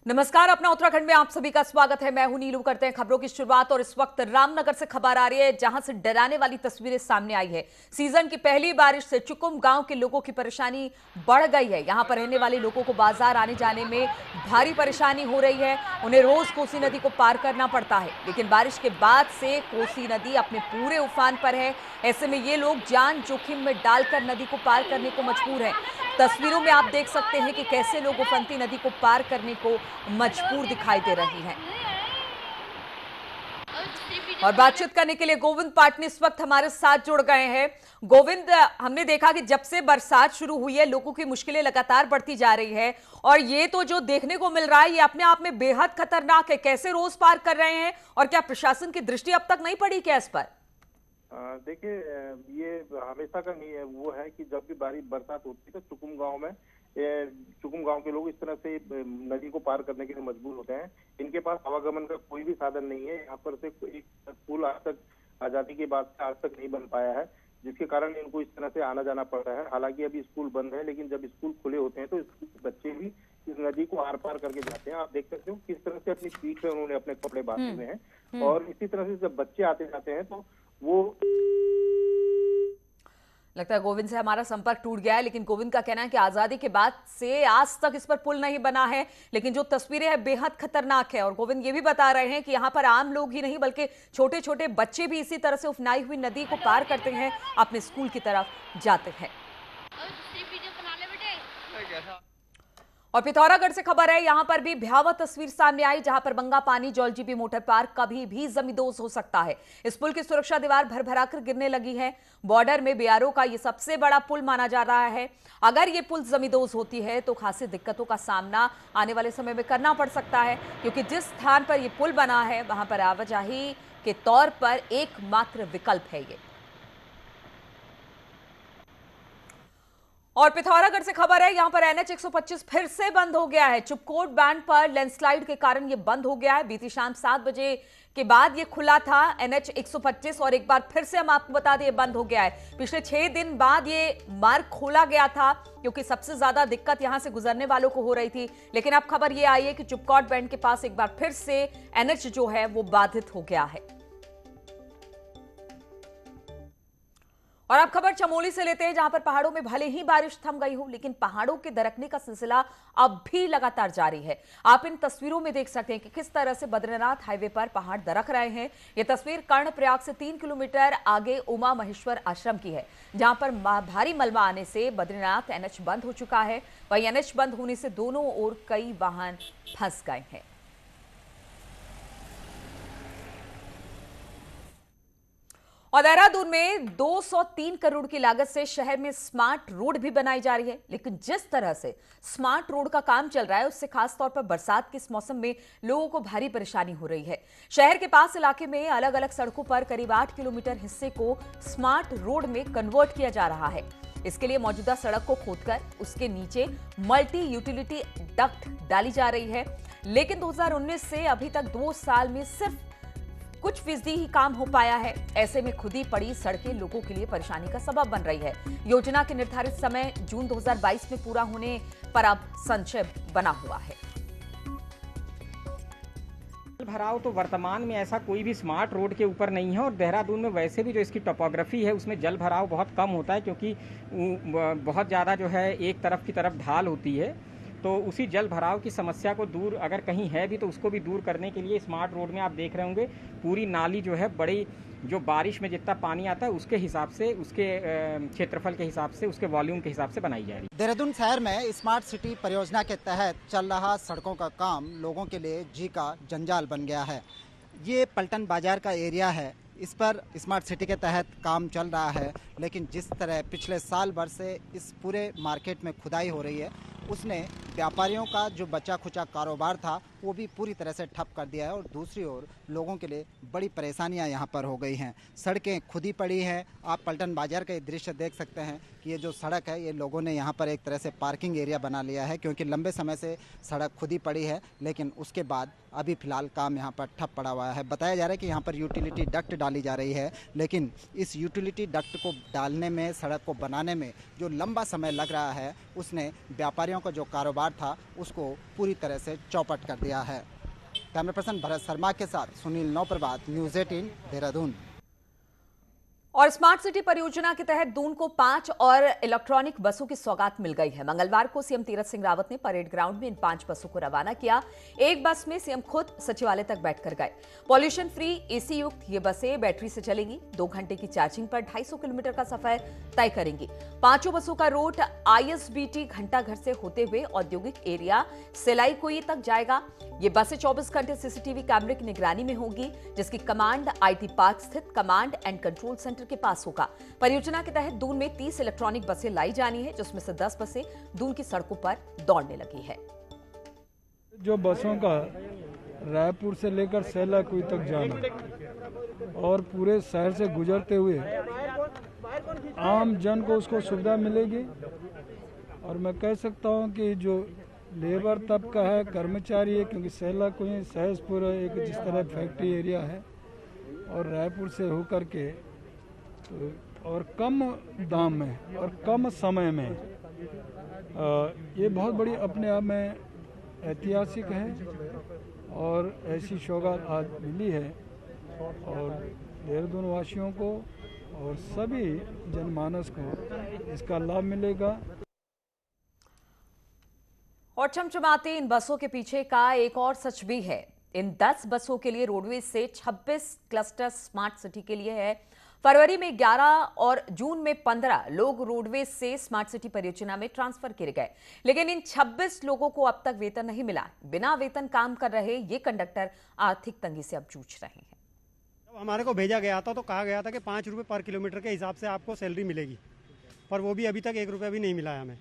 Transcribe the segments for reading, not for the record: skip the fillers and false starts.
नमस्कार, अपना उत्तराखंड में आप सभी का स्वागत है। मैं हूं नीलू। करते हैं खबरों की शुरुआत और इस वक्त रामनगर से खबर आ रही है जहां से डराने वाली तस्वीरें सामने आई है। सीजन की पहली बारिश से चुकुम गांव के लोगों की परेशानी बढ़ गई है। यहां पर रहने वाले लोगों को बाजार आने जाने में भारी परेशानी हो रही है। उन्हें रोज कोसी नदी को पार करना पड़ता है, लेकिन बारिश के बाद से कोसी नदी अपने पूरे उफान पर है। ऐसे में ये लोग जान जोखिम में डालकर नदी को पार करने को मजबूर हैं। तस्वीरों में आप देख सकते हैं कि कैसे लोग उफनती नदी को पार करने को मजबूर दिखाई दे रही हैं। और बातचीत करने के लिए गोविंद पाटनी इस वक्त हमारे साथ जुड़ गए हैं। गोविंद, हमने देखा कि जब से बरसात शुरू हुई है लोगों की मुश्किलें लगातार बढ़ती जा रही है और ये तो जो देखने को मिल रहा है ये अपने आप में बेहद खतरनाक है। कैसे रोज पार कर रहे हैं और क्या प्रशासन की दृष्टि अब तक नहीं पड़ी क्या इस पर? देखिए, ये हमेशा का नहीं है, वो है कि जब भी भारी बरसात होती है तो चुकुम गांव के लोग इस तरह से नदी को पार करने के लिए मजबूर होते हैं। इनके पास आवागमन का कोई भी साधन नहीं है। यहाँ पर से एक पुल आज तक आजादी के बाद से आज तक नहीं बन पाया है, जिसके कारण इनको इस तरह से आना जाना पड़ रहा है। हालांकि अभी स्कूल बंद है, लेकिन जब स्कूल खुले होते हैं तो बच्चे भी इस नदी को आर पार करके जाते हैं। आप देख सकते हो किस तरह से अपनी पीठ पे उन्होंने अपने कपड़े बांधे हुए हैं। और इसी तरह से जब बच्चे आते जाते हैं तो वो लगता है गोविंद से हमारा संपर्क टूट गया है, लेकिन गोविंद का कहना है कि आजादी के बाद से आज तक इस पर पुल नहीं बना है, लेकिन जो तस्वीरें हैं बेहद खतरनाक है। और गोविंद ये भी बता रहे हैं कि यहाँ पर आम लोग ही नहीं बल्कि छोटे छोटे बच्चे भी इसी तरह से उफनाई हुई नदी को पार करते हैं, अपने स्कूल की तरफ जाते हैं। और पिथौरागढ़ से खबर है, यहां पर भी भयावह तस्वीर सामने आई जहां पर बंगा पानी जौलजीबी मोटर पार्क कभी भी जमींदोज हो सकता है। इस पुल की सुरक्षा दीवार भर-भराकर गिरने लगी है। बॉर्डर में बीआरओ का यह सबसे बड़ा पुल माना जा रहा है। अगर ये पुल जमींदोज होती है तो खासी दिक्कतों का सामना आने वाले समय में करना पड़ सकता है, क्योंकि जिस स्थान पर यह पुल बना है वहां पर आवाजाही के तौर पर एकमात्र विकल्प है ये। और पिथौरागढ़ से खबर है, यहां पर एनएच 125 फिर से बंद हो गया है। चिपकोट बैंड पर लैंडस्लाइड के कारण यह बंद हो गया है। बीती शाम 7 बजे के बाद यह खुला था एनएच 125 और एक बार फिर से हम आपको बता दें बंद हो गया है। पिछले 6 दिन बाद ये मार्ग खोला गया था, क्योंकि सबसे ज्यादा दिक्कत यहां से गुजरने वालों को हो रही थी। लेकिन अब खबर यह आई है कि चिपकोट बैंड के पास एक बार फिर से एनएच जो है वो बाधित हो गया है। और अब खबर चमोली से लेते हैं, जहां पर पहाड़ों में भले ही बारिश थम गई हो, लेकिन पहाड़ों के दरकने का सिलसिला अब भी लगातार जारी है। आप इन तस्वीरों में देख सकते हैं कि किस तरह से बद्रीनाथ हाईवे पर पहाड़ दरक रहे हैं। यह तस्वीर कर्णप्रयाग से 3 किलोमीटर आगे उमा महेश्वर आश्रम की है, जहां पर भारी मलबा आने से बद्रीनाथ एनएच बंद हो चुका है। वहीं एनएच बंद होने से दोनों ओर कई वाहन फंस गए हैं। और देहरादून में 203 करोड़ की लागत से शहर में स्मार्ट रोड भी बनाई जा रही है, लेकिन जिस तरह से स्मार्ट रोड का काम चल रहा है उससे खासतौर पर बरसात के इस मौसम में लोगों को भारी परेशानी हो रही है। शहर के पास इलाके में अलग अलग सड़कों पर करीब 8 किलोमीटर हिस्से को स्मार्ट रोड में कन्वर्ट किया जा रहा है। इसके लिए मौजूदा सड़क को खोदकर उसके नीचे मल्टी यूटिलिटी डक्ट डाली जा रही है, लेकिन 2019 से अभी तक 2 साल में सिर्फ कुछ फीसदी ही काम हो पाया है। ऐसे में खुदी पड़ी सड़कें लोगों के लिए परेशानी का सबब बन रही है। योजना के निर्धारित समय जून 2022 में पूरा होने पर अब संशय बना हुआ है। जल भराव तो वर्तमान में ऐसा कोई भी स्मार्ट रोड के ऊपर नहीं है, और देहरादून में वैसे भी जो इसकी टोपोग्राफी है उसमें जल भराव बहुत कम होता है, क्योंकि बहुत ज़्यादा जो है एक तरफ की तरफ ढाल होती है। तो उसी जल भराव की समस्या को दूर अगर कहीं है भी तो उसको भी दूर करने के लिए स्मार्ट रोड में आप देख रहे होंगे पूरी नाली जो है बड़ी, जो बारिश में जितना पानी आता है उसके हिसाब से, उसके क्षेत्रफल के हिसाब से, उसके वॉल्यूम के हिसाब से बनाई जा रही है। देहरादून शहर में स्मार्ट सिटी परियोजना के तहत चल रहा सड़कों का काम लोगों के लिए जी का जंजाल बन गया है। ये पलटन बाजार का एरिया है, इस पर स्मार्ट सिटी के तहत काम चल रहा है, लेकिन जिस तरह पिछले साल भर से इस पूरे मार्केट में खुदाई हो रही है उसने व्यापारियों का जो बचा खुचा कारोबार था वो भी पूरी तरह से ठप कर दिया है। और दूसरी ओर लोगों के लिए बड़ी परेशानियां यहाँ पर हो गई हैं। सड़कें खुदी पड़ी हैं। आप पलटन बाजार का ये दृश्य देख सकते हैं कि ये जो सड़क है ये लोगों ने यहाँ पर एक तरह से पार्किंग एरिया बना लिया है, क्योंकि लंबे समय से सड़क खुदी पड़ी है, लेकिन उसके बाद अभी फिलहाल काम यहाँ पर ठप पड़ा हुआ है। बताया जा रहा है कि यहाँ पर यूटिलिटी डक्ट डाली जा रही है, लेकिन इस यूटिलिटी डक्ट को डालने में, सड़क को बनाने में जो लंबा समय लग रहा है उसने व्यापारियों रेलगाड़ियों का जो कारोबार था उसको पूरी तरह से चौपट कर दिया है। कैमरा पर्सन भरत शर्मा के साथ सुनील नौप्रभात, न्यूज़ 18 देहरादून। और स्मार्ट सिटी परियोजना के तहत दून को 5 और इलेक्ट्रॉनिक बसों की सौगात मिल गई है। मंगलवार को सीएम तीरथ सिंह रावत ने परेड ग्राउंड में इन 5 बसों को रवाना किया। एक बस में सीएम खुद सचिवालय तक बैठकर गए। पॉल्यूशन फ्री एसी युक्त ये बसें बैटरी से चलेंगी। 2 घंटे की चार्जिंग पर 250 किलोमीटर का सफर तय करेंगी। 5 बसों का रूट आईएसबीटी घंटाघर से होते हुए औद्योगिक एरिया सिलाईकोई तक जाएगा। ये बसें 24 घंटे सीसीटीवी कैमरे की निगरानी में होंगी, जिसकी कमांड आईटी पार्क स्थित कमांड एंड कंट्रोल सेंटर के पास होगा। परियोजना के तहत दून में 30 इलेक्ट्रॉनिक बसें लाई जानी है, जिसमें से 10 बसें दून की सड़कों पर दौड़ने लगी है। जो बसों का रायपुर से लेकर सैलाकुई तक जाना और पूरे शहर से गुजरते हुए आम जन को उसको सुविधा मिलेगी। और मैं कह सकता हूं कि जो लेबर तबका है, कर्मचारी है, क्योंकि सैलाकुई सहसपुर एक जिस तरह फैक्ट्री एरिया है और रायपुर से होकर के तो और कम दाम में और कम समय में ये बहुत बड़ी अपने आप में ऐतिहासिक है और ऐसी सौगात आज मिली है। और देहरादून वासियों को और सभी जनमानस को इसका लाभ मिलेगा। और चमचमाते इन बसों के पीछे का एक और सच भी है। इन 10 बसों के लिए रोडवेज से 26 क्लस्टर स्मार्ट सिटी के लिए है। फरवरी में 11 और जून में 15 लोग रोडवेज से स्मार्ट सिटी परियोजना में ट्रांसफर किए गए, लेकिन इन 26 लोगों को अब तक वेतन नहीं मिला। बिना वेतन काम कर रहे ये कंडक्टर आर्थिक तंगी से अब जूझ रहे हैं। जब हमारे को भेजा गया था तो कहा गया था कि 5 रुपये पर किलोमीटर के हिसाब से आपको सैलरी मिलेगी, पर वो भी अभी तक 1 रुपया भी नहीं मिला है हमें।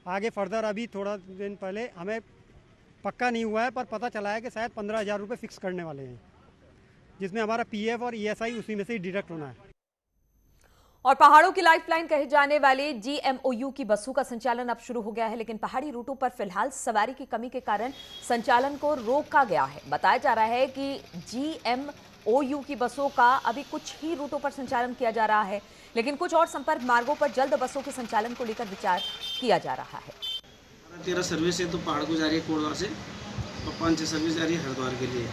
आगे फर्दर अभी थोड़ा दिन पहले हमें पक्का नहीं हुआ है, पर पता चला है कि शायद 15,000 रुपये फिक्स करने वाले हैं, जिसमें हमारा पीएफ और ईएसआई उसी में से ही डिडक्ट होना है। और पहाड़ों की लाइफलाइन कहे जाने वाले जीएमओयू की बसों का संचालन अब शुरू हो गया है, लेकिन पहाड़ी रूटों पर फिलहाल सवारी की कमी के कारण संचालन को रोका गया है। बताया जा रहा है कि जीएमओयू की बसों का अभी कुछ ही रूटों पर संचालन किया जा रहा है, लेकिन कुछ और संपर्क मार्गों पर जल्द बसों के संचालन को लेकर विचार किया जा रहा है। 13 सर्विस है तो पहाड़ को जा रही है कोटद्वार से, और 5-6 सर्विस जा रही है हरिद्वार के लिए।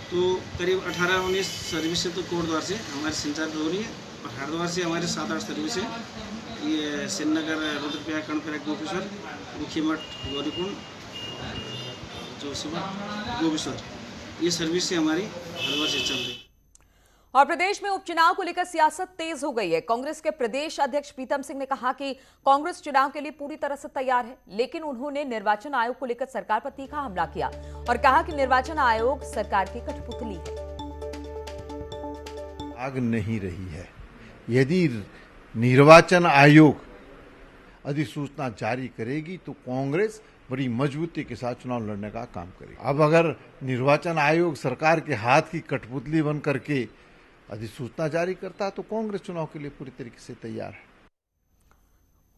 तो करीब 18-19 सर्विस है तो कोटद्वार से हमारी संचालित हो रही है, और हरिद्वार से हमारे 7-8 सर्विस है। ये श्रीनगर, रुद्रप्रयाग, कर्णप्रयाग, गोपेश्वर, मुखीमठ, गौरीकुंड, जोशीमठ, गोपेश्वर, ये सर्विस से हमारी हरिद्वार से चल रही है। और प्रदेश में उपचुनाव को लेकर सियासत तेज हो गई है। कांग्रेस के प्रदेश अध्यक्ष प्रीतम सिंह ने कहा कि कांग्रेस चुनाव के लिए पूरी तरह से तैयार है, लेकिन उन्होंने निर्वाचन आयोग को लेकर सरकार पर तीखा हमला किया और कहा कि निर्वाचन आयोग सरकार की कठपुतली है। आग नहीं रही है। यदि निर्वाचन आयोग अधिसूचना जारी करेगी तो कांग्रेस बड़ी मजबूती के साथ चुनाव लड़ने का काम करेगी। अब अगर निर्वाचन आयोग सरकार के हाथ की कठपुतली बन करके अधिसूचना जारी करता है तो कांग्रेस चुनाव के लिए पूरी तरीके से तैयार है।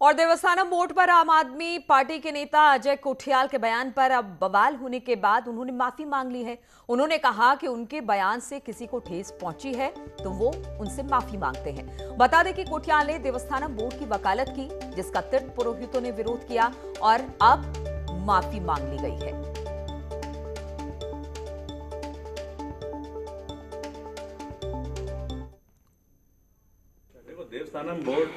और देवस्थानम बोर्ड पर आम आदमी पार्टी के नेता अजय कोठियाल के बयान पर अब बवाल होने के बाद उन्होंने माफी मांग ली है। उन्होंने कहा कि उनके बयान से किसी को ठेस पहुंची है तो वो उनसे माफी मांगते हैं। बता दें कि कोठियाल ने देवस्थानम बोर्ड की वकालत की, जिसका तीर्थ पुरोहितों ने विरोध किया और अब माफी मांग ली गई है। देवस्थानम बोर्ड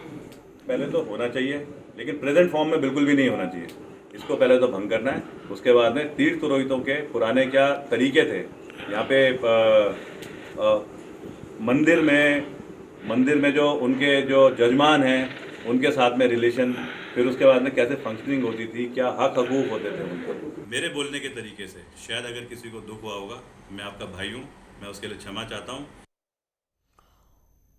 पहले तो होना चाहिए, लेकिन प्रेजेंट फॉर्म में बिल्कुल भी नहीं होना चाहिए। इसको पहले तो भंग करना है, उसके बाद में तीर्थ पुरोहितों के पुराने क्या तरीके थे यहाँ पे मंदिर में जो उनके जो जजमान हैं उनके साथ में रिलेशन, फिर उसके बाद में कैसे फंक्शनिंग होती थी, क्या हक हकूक होते थे उनको। मेरे बोलने के तरीके से शायद अगर किसी को दुख हुआ होगा, मैं आपका भाई हूँ, मैं उसके लिए क्षमा चाहता हूँ।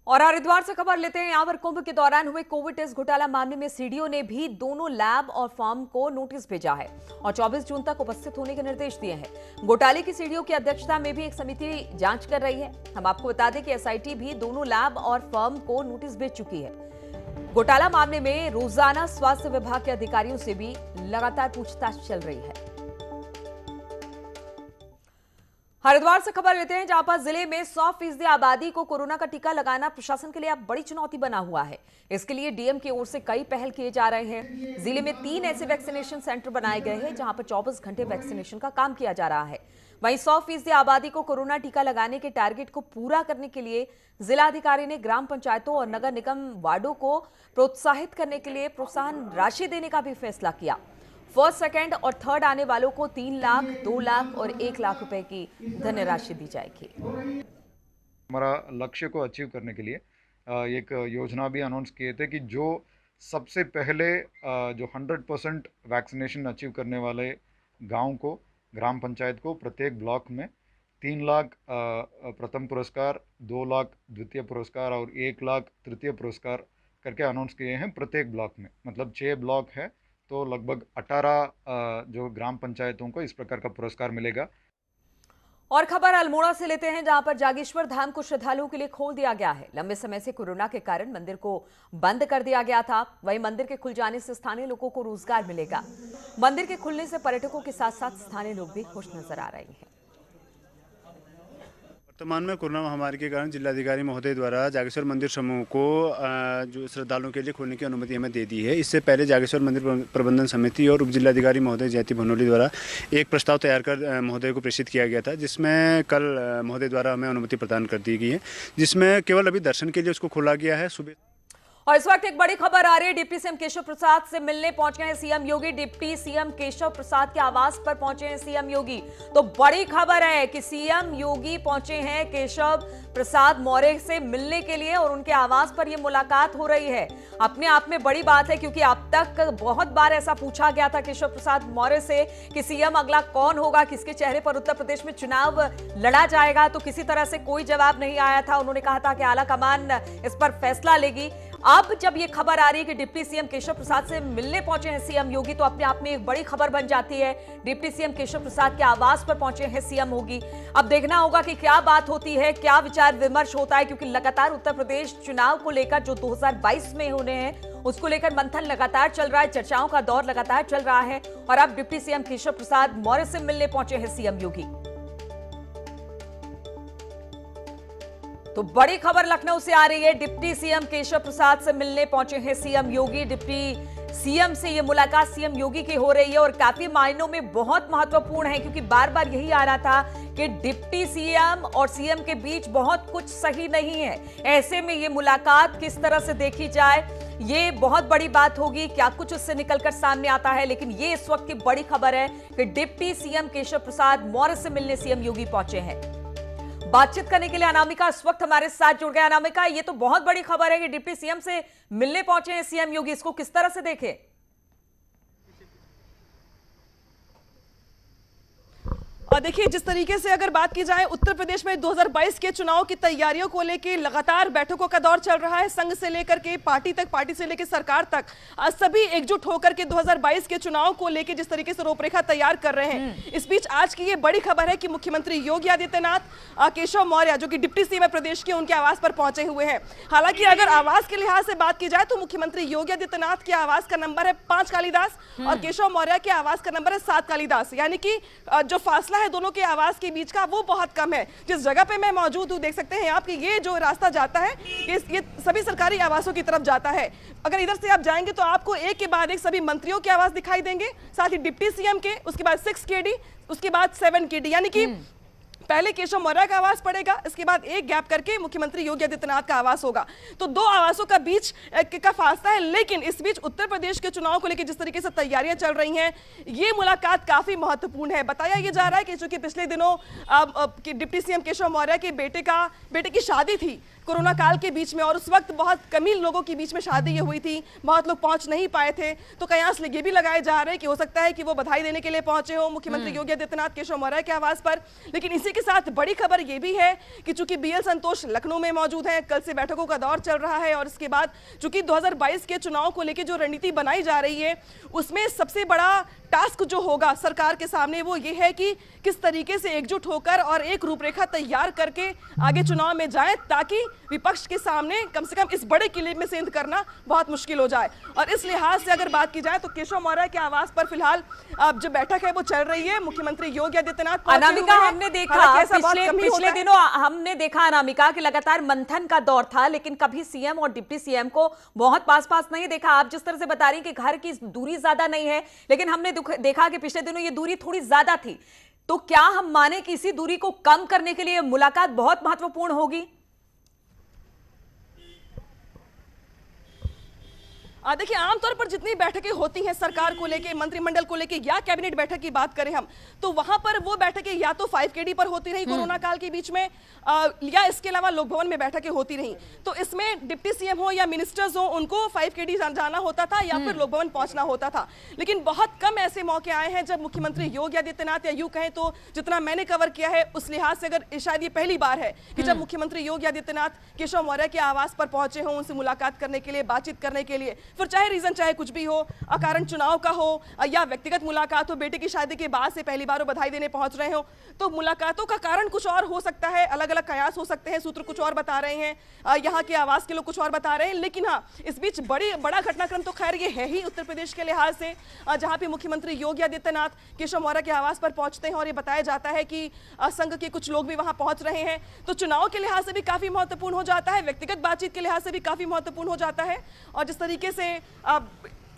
और हरिद्वार से खबर लेते हैं। यहाँ पर कुंभ के दौरान हुए कोविड टेस्ट घोटाला मामले में सीडीओ ने भी दोनों लैब और फर्म को नोटिस भेजा है और 24 जून तक उपस्थित होने के निर्देश दिए हैं। घोटाले की सीडीओ की अध्यक्षता में भी एक समिति जांच कर रही है। हम आपको बता दें कि एसआईटी भी दोनों लैब और फर्म को नोटिस भेज चुकी है। घोटाला मामले में रोजाना स्वास्थ्य विभाग के अधिकारियों से भी लगातार पूछताछ चल रही है। हरिद्वार से खबर लेते हैं, जहां पर जिले में 100% आबादी को कोरोना का टीका लगाना प्रशासन के लिए अब बड़ी चुनौती बना हुआ है। इसके लिए डीएम की ओर से कई पहल किए जा रहे हैं। जिले में 3 ऐसे वैक्सीनेशन सेंटर बनाए गए हैं जहां पर 24 घंटे वैक्सीनेशन का काम किया जा रहा है। वहीं 100% आबादी को कोरोना टीका लगाने के टारगेट को पूरा करने के लिए जिलाधिकारी ने ग्राम पंचायतों और नगर निगम वार्डों को प्रोत्साहित करने के लिए प्रोत्साहन राशि देने का भी फैसला किया। फर्स्ट, सेकंड और थर्ड आने वालों को 3 लाख, 2 लाख और 1 लाख रुपए की धनराशि दी जाएगी। हमारा लक्ष्य को अचीव करने के लिए एक योजना भी अनाउंस किए थे कि जो सबसे पहले जो 100% वैक्सीनेशन अचीव करने वाले गांव को, ग्राम पंचायत को प्रत्येक ब्लॉक में 3 लाख प्रथम पुरस्कार, 2 लाख द्वितीय पुरस्कार और 1 लाख तृतीय पुरस्कार करके अनाउंस किए हैं प्रत्येक ब्लॉक में। मतलब 6 ब्लॉक है तो लगभग 18 जो ग्राम पंचायतों को इस प्रकार का पुरस्कार मिलेगा। और खबर अल्मोड़ा से लेते हैं, जहां पर जागेश्वर धाम को श्रद्धालुओं के लिए खोल दिया गया है। लंबे समय से कोरोना के कारण मंदिर को बंद कर दिया गया था। वहीं मंदिर के खुल जाने से स्थानीय लोगों को रोजगार मिलेगा। मंदिर के खुलने से पर्यटकों के साथ साथ स्थानीय लोग भी खुश नजर आ रहे हैं। वर्तमान में कोरोना महामारी के कारण जिलाधिकारी महोदय द्वारा जागेश्वर मंदिर समूह को जो श्रद्धालुओं के लिए खोलने की अनुमति हमें दे दी है। इससे पहले जागेश्वर मंदिर प्रबंधन समिति और उप जिलाधिकारी महोदय जयंती भनोली द्वारा एक प्रस्ताव तैयार कर महोदय को प्रेषित किया गया था, जिसमें कल महोदय द्वारा हमें अनुमति प्रदान कर दी गई है, जिसमें केवल अभी दर्शन के लिए उसको खोला गया है। सुबह और इस वक्त एक बड़ी खबर आ रही है, डिप्टी सीएम केशव प्रसाद से मिलने पहुंच गए हैं सीएम योगी। डिप्टी सीएम केशव प्रसाद के आवास पर पहुंचे हैं सीएम योगी। तो बड़ी खबर है कि सीएम योगी पहुंचे हैं केशव प्रसाद मौर्य से मिलने के लिए और उनके आवास पर यह मुलाकात हो रही है। अपने आप में बड़ी बात है, क्योंकि अब तक बहुत बार ऐसा पूछा गया था केशव प्रसाद मौर्य से कि सीएम अगला कौन होगा, किसके चेहरे पर उत्तर प्रदेश में चुनाव लड़ा जाएगा, तो किसी तरह से कोई जवाब नहीं आया था। उन्होंने कहा था कि आला कमान इस पर फैसला लेगी। अब जब ये खबर आ रही है कि डिप्टी सीएम केशव प्रसाद से मिलने पहुंचे हैं सीएम योगी, तो अपने आप में एक बड़ी खबर बन जाती है। डिप्टी सीएम केशव प्रसाद के आवास पर पहुंचे हैं सीएम योगी। अब देखना होगा कि क्या बात होती है, क्या विचार विमर्श होता है, क्योंकि लगातार उत्तर प्रदेश चुनाव को लेकर जो 2022 में होने हैं उसको लेकर मंथन लगातार चल रहा है, चर्चाओं का दौर लगातार चल रहा है। और अब डिप्टी सीएम केशव प्रसाद मौर्य से मिलने पहुंचे हैं सीएम योगी। तो बड़ी खबर लखनऊ से आ रही है, डिप्टी सीएम केशव प्रसाद से मिलने पहुंचे हैं सीएम योगी। डिप्टी सीएम से ये मुलाकात सीएम योगी की हो रही है और काफी मायनों में बहुत महत्वपूर्ण है, क्योंकि बार बार यही आ रहा था कि डिप्टी सीएम और सीएम के बीच बहुत कुछ सही नहीं है। ऐसे में ये मुलाकात किस तरह से देखी जाए, ये बहुत बड़ी बात होगी। क्या कुछ उससे निकलकर सामने आता है, लेकिन ये इस वक्त की बड़ी खबर है कि डिप्टी सीएम केशव प्रसाद मौर्य से मिलने सीएम योगी पहुंचे हैं। बातचीत करने के लिए अनामिका इस वक्त हमारे साथ जुड़ गए। अनामिका, ये तो बहुत बड़ी खबर है कि डिप्टी सीएम से मिलने पहुंचे हैं सीएम योगी, इसको किस तरह से देखें? और देखिए, जिस तरीके से अगर बात की जाए उत्तर प्रदेश में 2022 के चुनाव की तैयारियों को लेकर लगातार बैठकों का दौर चल रहा है। संघ से लेकर के पार्टी तक, पार्टी से लेकर सरकार तक, सभी एकजुट होकर के 2022 के चुनाव को लेकर जिस तरीके से रूपरेखा तैयार कर रहे हैं। इस बीच आज की ये बड़ी खबर है कि मुख्यमंत्री योगी आदित्यनाथ केशव मौर्य, जो कि डिप्टी सीएम है प्रदेश के, उनके आवास पर पहुंचे हुए हैं। हालांकि अगर आवास के लिहाज से बात की जाए तो मुख्यमंत्री योगी आदित्यनाथ के आवास का नंबर है 5 कालीदास और केशव मौर्य के आवास का नंबर है 7 कालीदास, यानी कि जो फासला है दोनों के आवास के बीच का वो बहुत कम है। जिस जगह पे मैं मौजूद हूं, देख सकते हैं आप कि ये जो रास्ता जाता है ये सभी सरकारी आवासों की तरफ जाता है। अगर इधर से आप जाएंगे तो आपको एक के बाद एक सभी मंत्रियों के आवास दिखाई देंगे, साथ ही डिप्टी सीएम के, उसके बाद 6 KD, उसके बाद 7 KD, यानी कि पहले केशव मौर्य का आवास पड़ेगा, इसके बाद एक गैप करके मुख्यमंत्री योगी आदित्यनाथ का आवास होगा। तो 2 आवासों का बीच का फासला है। लेकिन इस बीच उत्तर प्रदेश के चुनाव को लेकर जिस तरीके से तैयारियां चल रही हैं, ये मुलाकात काफी महत्वपूर्ण है। बताया ये जा रहा है कि चूंकि पिछले दिनों डिप्टी सीएम केशव मौर्य के बेटे की शादी थी कोरोना काल के बीच में, और उस वक्त बहुत कम ही लोगों के बीच में शादी ये हुई थी, बहुत लोग पहुंच नहीं पाए थे। तो कयास ये भी लगाए जा रहे हैं कि हो सकता है कि वो बधाई देने के लिए पहुंचे हो मुख्यमंत्री योगी आदित्यनाथ केशव मौर्य के आवास पर। लेकिन इसी के साथ बड़ी खबर ये भी है कि चूंकि BL संतोष लखनऊ में मौजूद हैं, कल से बैठकों का दौर चल रहा है, और इसके बाद चूंकि 2022 के चुनाव को लेकर जो रणनीति बनाई जा रही है उसमें सबसे बड़ा टास्क जो होगा सरकार के सामने वो ये है कि किस तरीके से एकजुट होकर और एक रूपरेखा तैयार करके आगे चुनाव में जाए, ताकि विपक्ष के सामने कम से कम इस बड़े किले में सेंध करना बहुत मुश्किल हो जाए। और इस लिहाज से अगर बात की जाए तो केशव मौर्य के आवास पर फिलहाल अब जो बैठक है वो चल रही है। मुख्यमंत्री योगी आदित्यनाथ अनामिका, हमने देखा कैसा बहुत कम ही होता पिछले है। दिनों हमने देखा अनामिका कि लगातार मंथन का दौर था, लेकिन कभी सीएम और डिप्टी सीएम को बहुत पास नहीं देखा। आप जिस तरह से बता रही हैं कि घर की दूरी ज्यादा नहीं है, लेकिन हमने देखा कि पिछले दिनों ये दूरी थोड़ी ज्यादा थी। तो क्या हम माने कि इसी दूरी को कम करने के लिए मुलाकात बहुत महत्वपूर्ण होगी? देखिए, आमतौर पर जितनी बैठकें होती हैं सरकार को लेके, मंत्रिमंडल को लेके या कैबिनेट बैठक की बात करें हम, तो वहां पर वो बैठकें या तो 5KD पर होती रही कोरोना काल के बीच में, या इसके अलावा लोक भवन में बैठकें होती रही। तो इसमें डिप्टी सीएम हो या मिनिस्टर्स हो, उनको 5KD जाना होता था या फिर लोक भवन पहुंचना होता था। लेकिन बहुत कम ऐसे मौके आए हैं जब मुख्यमंत्री योगी आदित्यनाथ, या यूं कहें तो जितना मैंने कवर किया है उस लिहाज से अगर शायद ये पहली बार है कि जब मुख्यमंत्री योगी आदित्यनाथ केशव मौर्य के आवास पर पहुंचे हों, उनसे मुलाकात करने के लिए, बातचीत करने के लिए, फिर चाहे रीजन चाहे कुछ भी हो, अकारण चुनाव का हो या व्यक्तिगत मुलाकात हो, बेटे की शादी के बाद से पहली बार वो बधाई देने पहुंच रहे हो, तो मुलाकातों का कारण कुछ और हो सकता है, अलग अलग कयास हो सकते हैं, सूत्र कुछ और बता रहे हैं, यहाँ के आवास के लोग कुछ और बता रहे हैं। लेकिन हाँ, इस बीच बड़ा घटनाक्रम तो खैर ये है ही उत्तर प्रदेश के लिहाज से, जहां पे मुख्यमंत्री योगी आदित्यनाथ केशव मौर्य के आवास पर पहुंचते हैं और ये बताया जाता है कि संघ के कुछ लोग भी वहां पहुंच रहे हैं। तो चुनाव के लिहाज से भी काफी महत्वपूर्ण हो जाता है, व्यक्तिगत बातचीत के लिहाज से भी काफी महत्वपूर्ण हो जाता है। और जिस तरीके से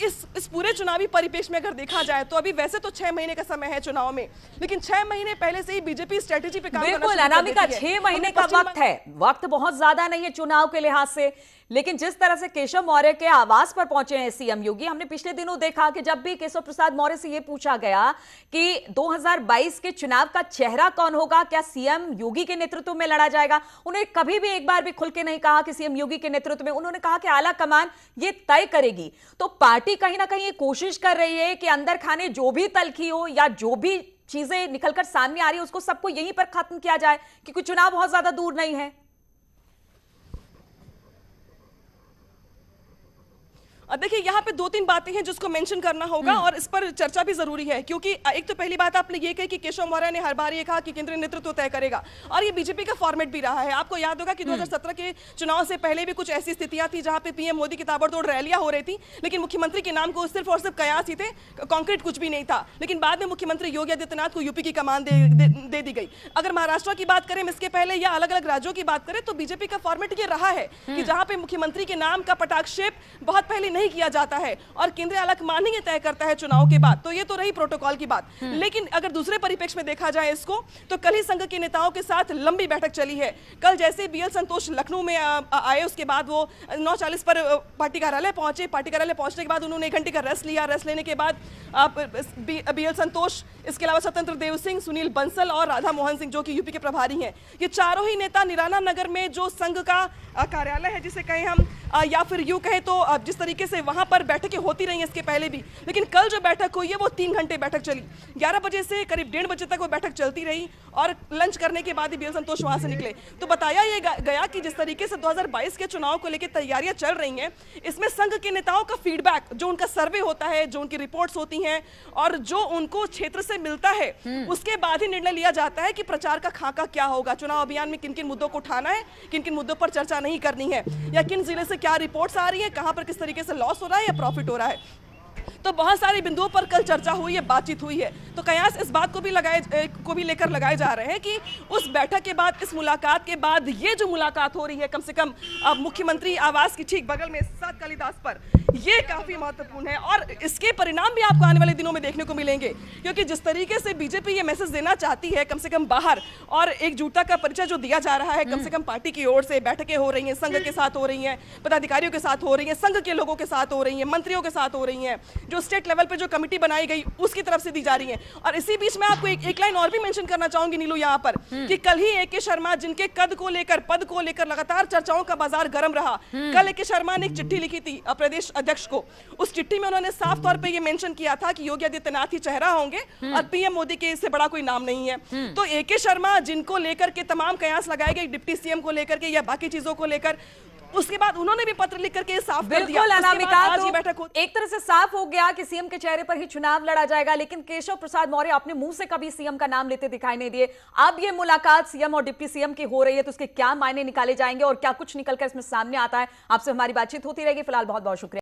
इस पूरे चुनावी परिप्रेक्ष्य में अगर देखा जाए तो अभी वैसे तो 6 महीने का समय है चुनाव में, लेकिन 6 महीने पहले से ही बीजेपी स्ट्रेटेजी पे काम करना बिल्कुल शुरू कर अनामिका, देती है। 6 महीने का वक्त है, वक्त बहुत ज्यादा नहीं है चुनाव के लिहाज से। लेकिन जिस तरह से केशव मौर्य के आवास पर पहुंचे हैं सीएम योगी, हमने पिछले दिनों देखा कि जब भी केशव प्रसाद मौर्य से यह पूछा गया कि 2022 के चुनाव का चेहरा कौन होगा, क्या सीएम योगी के नेतृत्व में लड़ा जाएगा, उन्होंने कभी भी एक बार भी खुल के नहीं कहा कि सीएम योगी के नेतृत्व में। उन्होंने कहा कि आला कमान ये तय करेगी। तो पार्टी कहीं ना कहीं ये कोशिश कर रही है कि अंदर खाने जो भी तलखी हो या जो भी चीजें निकलकर सामने आ रही है उसको सबको यहीं पर खत्म किया जाए, क्योंकि चुनाव बहुत ज्यादा दूर नहीं है। देखिए, यहाँ पे 2-3 बातें हैं जिसको मेंशन करना होगा और इस पर चर्चा भी जरूरी है, क्योंकि एक तो पहली बात आपने ये कही कि केशव मौर्य ने हर बार ये कहा कि केंद्रीय नेतृत्व तय करेगा, और ये बीजेपी का फॉर्मेट भी रहा है। आपको याद होगा कि 2017 के चुनाव से पहले भी कुछ ऐसी स्थितियां थी जहां पे पीएम मोदी की ताबड़तोड़ रैलियां हो रही थी, लेकिन मुख्यमंत्री के नाम को सिर्फ और सिर्फ कयास ही थे, कॉन्क्रीट कुछ भी नहीं था। लेकिन बाद में मुख्यमंत्री योगी आदित्यनाथ को यूपी की कमान दे दी गई। अगर महाराष्ट्र की बात करें इसके पहले या अलग अलग राज्यों की बात करें तो बीजेपी का फॉर्मेट ये रहा है कि जहां पे मुख्यमंत्री के नाम का पटाक्षेप बहुत पहले नहीं किया जाता है और केंद्रीय आलाकमान ही तय करता है चुनाव के बाद। तो ये तो रही प्रोटोकॉल की बात। लेकिन अगर दूसरे परिप्रेक्ष्य में देखा जाए इसको, तो कल ही संघ के नेताओं के साथ लंबी बैठक चली है। कल जैसे बीएल संतोष लखनऊ में आए, उसके बाद वो 9:40 पर पार्टी कार्यालय पहुंचे। पार्टी कार्यालय पहुंचने के बाद उन्होंने 1 घंटे का रेस्ट लिया। रेस्ट लेने के बाद बीएल संतोष, इसके अलावा स्वतंत्र देव सिंह, सुनील बंसल और राधा मोहन सिंह जो कि यूपी के प्रभारी हैं, ये चारों ही नेता निराला नगर में जो संघ का कार्यालय है जिसे कहें हम, या फिर यूं कहें तो जिस तरीके से वहां पर बैठकें होती रही हैं इसके पहले भी, लेकिन कल जो बैठक हुई है वो 3 घंटे बैठक चली। 11 बजे से करीब 1:30 बजे तक वो बैठक चलती रही और लंच करने के बाद ही बीएल संतोष वहां से निकले। तो बताया ये गया कि जिस तरीके से 2022 के चुनाव को लेकर तैयारियां चल रही हैं, इसमें संघ के नेताओं का फीडबैक, जो उनका सर्वे होता है, जो उनकी रिपोर्ट्स होती हैं और जो उनको क्षेत्र से मिलता है, उसके बाद ही निर्णय लिया जाता है कि प्रचार का खाका क्या होगा, चुनाव अभियान में किन किन मुद्दों को उठाना है, किन किन मुद्दों पर चर्चा नहीं करनी है, या किन जिले से क्या रिपोर्ट्स आ रही है, कहां पर किस तरीके से लॉस हो रहा है या प्रॉफिट हो रहा है। तो बहुत सारे बिंदुओं पर कल चर्चा हुई है, बातचीत हुई है। तो कयास इस बात को भी लेकर लगाए जा रहे हैं कि उस बैठक के बाद, इस मुलाकात के बाद, ये जो मुलाकात हो रही है कम से कम मुख्यमंत्री आवास की ठीक बगल में सात कालीदास पर, ये काफी महत्वपूर्ण है और इसके परिणाम भी आपको आने वाले दिनों में देखने को मिलेंगे। क्योंकि जिस तरीके से बीजेपी ये मैसेज देना चाहती है कम से कम बाहर, और एकजुटता का परिचय जो दिया जा रहा है कम से कम पार्टी की ओर से, बैठकें हो रही हैं, संघ के साथ हो रही हैं, पदाधिकारियों के साथ हो रही हैं, संघ के लोगों के साथ हो रही हैं, मंत्रियों के साथ हो रही हैं, जो स्टेट लेवल पे जो कमेटी बनाई गई उसकी तरफ से दी जा रही है। और इसी बीच में आपको एक लाइन और भी मेंशन करना चाहूंगी नीलू यहाँ पर, कि कल ही ए.के. शर्मा, जिनके कद को लेकर, पद को लेकर लगातार चर्चाओं का बाजार गर्म रहा, कल ए.के. शर्मा ने एक चिट्ठी लिखी थी प्रदेश अध्यक्ष को। उस चिट्ठी में उन्होंने साफ तौर पे ये मेंशन किया था कि योगी आदित्यनाथ ही चेहरा होंगे और पीएम मोदी के इससे बड़ा कोई नाम नहीं है। तो ए.के. शर्मा, जिनको लेकर के तमाम कयास लगाए गए डिप्टी सीएम को लेकर के या बाकी चीजों को लेकर, उसके बाद उन्होंने भी पत्र लिख करके साफ कर दिया। अनामिका, आज ये बैठक एक तरह से साफ हो गया कि सीएम के चेहरे पर ही चुनाव लड़ा जाएगा, लेकिन केशव प्रसाद मौर्य अपने मुंह से कभी सीएम का नाम लेते दिखाई नहीं दिए। अब ये मुलाकात सीएम और डिप्टी सीएम की हो रही है, तो उसके क्या मायने निकाले जाएंगे और क्या कुछ निकलकर इसमें सामने आता है, आपसे हमारी बातचीत होती रहेगी। फिलहाल बहुत बहुत शुक्रिया।